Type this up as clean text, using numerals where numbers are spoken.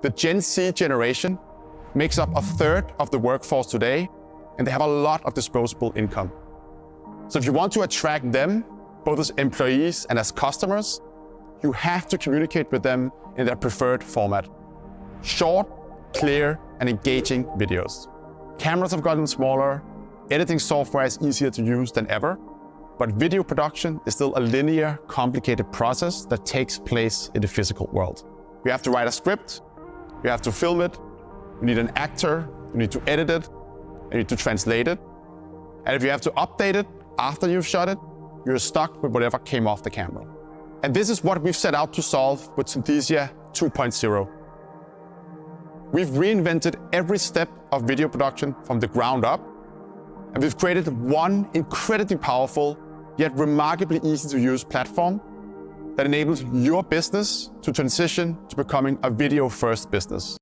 The Gen Z generation makes up a third of the workforce today, and they have a lot of disposable income. So if you want to attract them, both as employees and as customers, you have to communicate with them in their preferred format. Short, clear, and engaging videos. Cameras have gotten smaller, editing software is easier to use than ever, but video production is still a linear, complicated process that takes place in the physical world. You have to write a script, you have to film it, you need an actor, you need to edit it, you need to translate it. And if you have to update it after you've shot it, you're stuck with whatever came off the camera. And this is what we've set out to solve with Synthesia 2.0. We've reinvented every step of video production from the ground up, and we've created one incredibly powerful, yet remarkably easy to use platform that enables your business to transition to becoming a video-first business.